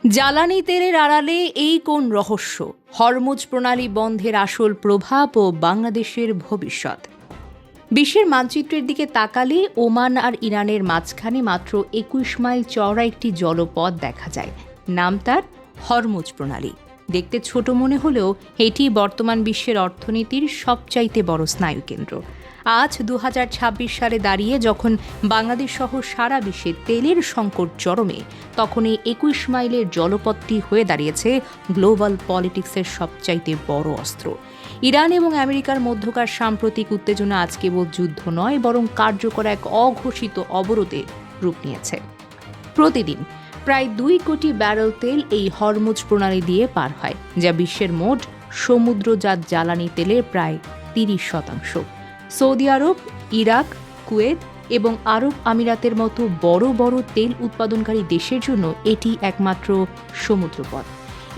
জ্বালানি তেলের আড়ালে এই কোন রহস্য? হরমুজ প্রণালী বন্ধের আসল প্রভাব ও বাংলাদেশের ভবিষ্যৎ। বিশ্বের মানচিত্রের দিকে তাকালে ওমান আর ইরানের মাঝখানে মাত্র ২১ মাইল চওড়া একটি জলপথ দেখা যায়। নাম তার হরমুজ প্রণালী। দেখতে ছোট মনে হলেও এটি বর্তমান বিশ্বের অর্থনীতির সবচাইতে বড় স্নায়ুকেন্দ্র। আজ ২০২৬ সালে দাঁড়িয়ে যখন বাংলাদেশ সহ সারা বিশ্বে তেলের সংকট চরমে, তখন এই ২১ মাইলের জলপথটি হয়ে দাঁড়িয়েছে গ্লোবাল পলিটিক্সের সবচাইতে বড় অস্ত্র। ইরান এবং আমেরিকার মধ্যকার সাম্প্রতিক উত্তেজনা আজ কেবল যুদ্ধ নয়, বরং কার্যকর এক অঘোষিত অবরোধে রূপ নিয়েছে। প্রতিদিন প্রায় ২ কোটি ব্যারেল তেল এই হরমুজ প্রণালী দিয়ে পার হয়, যা বিশ্বের মোট সমুদ্রজাত জ্বালানি তেলের প্রায় ৩০%। সৌদি আরব, ইরাক, কুয়েত এবং আরব আমিরাতের মতো বড় বড় তেল উৎপাদনকারী দেশের জন্য এটি একমাত্র সমুদ্রপথ।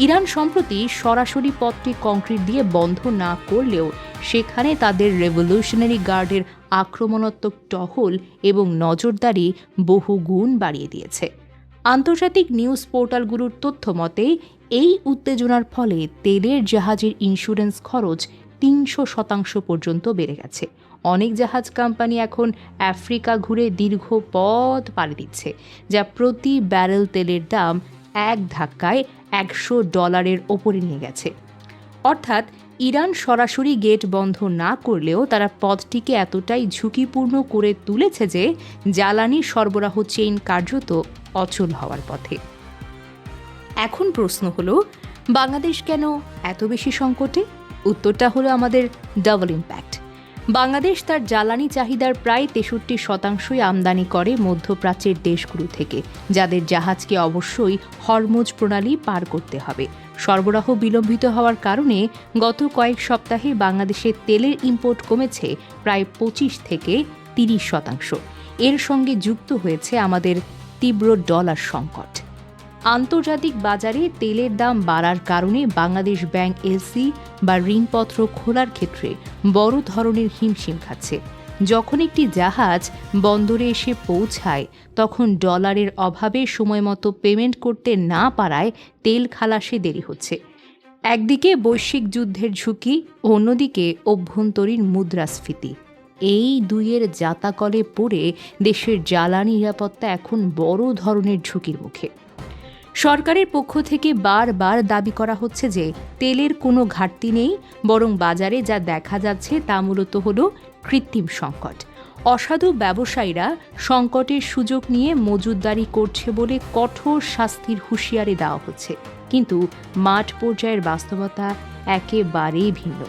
ইরান সম্প্রতি সরাসরি পথটি কংক্রিট দিয়ে বন্ধ না করলেও সেখানে তাদের রেভলিউশনারি গার্ডের আক্রমণাত্মক টহল এবং নজরদারি বহুগুণ বাড়িয়ে দিয়েছে। আন্তর্জাতিক নিউজ পোর্টালগুলোর তথ্য মতে এই উত্তেজনার ফলে তেলের জাহাজের ইন্স্যুরেন্স খরচ ৩০০% পর্যন্ত বেড়ে গেছে। অনেক জাহাজ কোম্পানি এখন আফ্রিকা ঘুরে দীর্ঘ পথ পাড়ি দিচ্ছে, যা প্রতি ব্যারেল তেলের দাম এক ধাক্কায় $১০০ ওপরে নিয়ে গেছে। অর্থাৎ ইরান সরাসরি গেট বন্ধ না করলেও তারা পথটিকে এতটাই ঝুঁকিপূর্ণ করে তুলেছে যে জ্বালানি সরবরাহ চেইন কার্যত অচল হওয়ার পথে। এখন প্রশ্ন হলো, বাংলাদেশ কেন এত বেশি সংকটে? উত্তরটা হলো আমাদের ডাবল ইম্প্যাক্ট। বাংলাদেশ তার জ্বালানি চাহিদার প্রায় ৬৩% আমদানি করে মধ্যপ্রাচ্যের দেশগুলো থেকে, যাদের জাহাজকে অবশ্যই হরমুজ প্রণালী পার করতে হবে। সরবরাহ বিলম্বিত হওয়ার কারণে গত কয়েক সপ্তাহে বাংলাদেশের তেলের ইম্পোর্ট কমেছে প্রায় ২৫ থেকে ৩০%। এর সঙ্গে যুক্ত হয়েছে আমাদের তীব্র ডলার সংকট। আন্তর্জাতিক বাজারে তেলের দাম বাড়ার কারণে বাংলাদেশ ব্যাংক এলসি বা ঋণপত্র খোলার ক্ষেত্রে বড় ধরনের হিমশিম খাচ্ছে। যখন একটি জাহাজ বন্দরে এসে পৌঁছায়, তখন ডলারের অভাবে সময়মতো পেমেন্ট করতে না পারায় তেল খালাসে দেরি হচ্ছে। একদিকে বৈশ্বিক যুদ্ধের ঝুঁকি, অন্যদিকে অভ্যন্তরীণ মুদ্রাস্ফীতি। এই দুইয়ের জাতাকলে পড়ে দেশের জ্বালানি নিরাপত্তা এখন বড় ধরনের ঝুঁকির মুখে। সরকারের পক্ষ থেকে বারবার দাবি করা হচ্ছে যে তেলের কোনো ঘাটতি নেই, বরং বাজারে যা দেখা যাচ্ছে তা মূলত হল কৃত্রিম সংকট। অসাধু ব্যবসায়ীরা সংকটের সুযোগ নিয়ে মজুতদারি করছে বলে কঠোর শাস্তির হুঁশিয়ারি দেওয়া হচ্ছে, কিন্তু মাঠ পর্যায়ের বাস্তবতা একেবারেই ভিন্ন।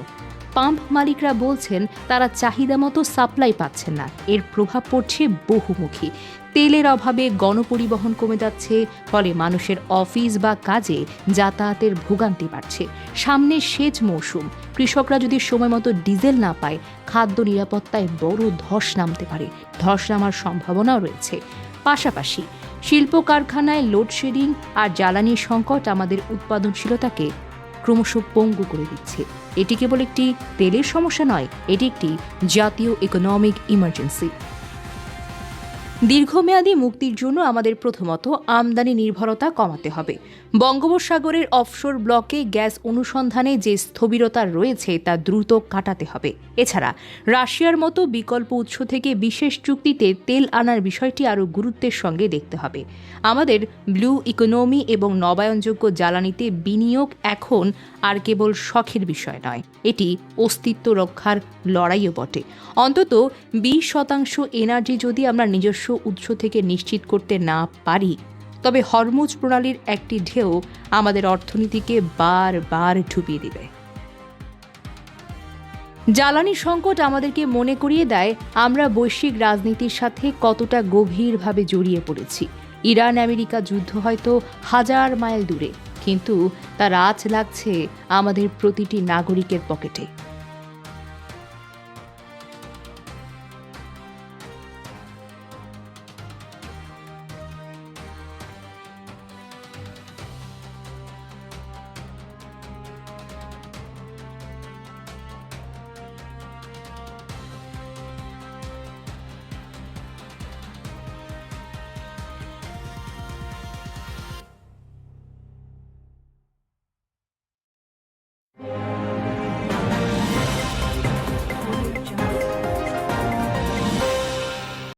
পাম্প মালিকরা বলছেন তারা চাহিদা মতো সাপ্লাই পাচ্ছেন না। এর প্রভাব পড়ছে বহুমুখী। তেলের অভাবে গণপরিবহন কমে যাচ্ছে, ফলে মানুষের অফিস বা কাজে যাতায়াতের ভোগান্তি বাড়ছে। সামনে সেচ মৌসুম, কৃষকরা যদি সময় মতো ডিজেল না পায়, খাদ্য নিরাপত্তায় বড় ধস নামতে পারে। ধস নামার সম্ভাবনাও রয়েছে। পাশাপাশি শিল্প কারখানায় লোডশেডিং আর জ্বালানি সংকট আমাদের উৎপাদনশীলতাকে ক্রমশ পঙ্গু করে দিচ্ছে। এটি কেবল একটি তেলের সমস্যা নয়, এটি একটি জাতীয় ইকোনমিক ইমার্জেন্সি। দীর্ঘমেয়াদী মুক্তির জন্য আমাদের প্রথমত আমদানি নির্ভরতা কমাতে হবে। বঙ্গোপসাগরের অফশোর ব্লকে গ্যাস অনুসন্ধানে যে স্থবিরতা রয়েছে তা দ্রুত কাটাতে হবে। এছাড়া রাশিয়ার মতো বিকল্প উৎস থেকে বিশেষ চুক্তিতে তেল আনার বিষয়টি আরও গুরুত্বের সঙ্গে দেখতে হবে। আমাদের ব্লু ইকোনমি এবং নবায়নযোগ্য জ্বালানিতে বিনিয়োগ এখন আর কেবল শখের বিষয় নয়, এটি অস্তিত্ব রক্ষার লড়াইও বটে। অন্তত ২০% এনার্জি যদি আমরা নিজস্ব উৎস থেকে নিশ্চিত করতে না পারি, তবে হরমুজ প্রণালীর একটি ঢেউ আমাদের অর্থনীতিকে বারবার ডুবিয়ে দিবে। জ্বালানি সংকট আমাদেরকে মনে করিয়ে দেয় আমরা বৈশ্বিক রাজনীতির সাথে কতটা গভীরভাবে জড়িয়ে পড়েছি। ইরান আমেরিকা যুদ্ধ হয়তো ১০০০ মাইল দূরে, কিন্তু তার আঁচ লাগছে আমাদের প্রতিটি নাগরিকের পকেটে।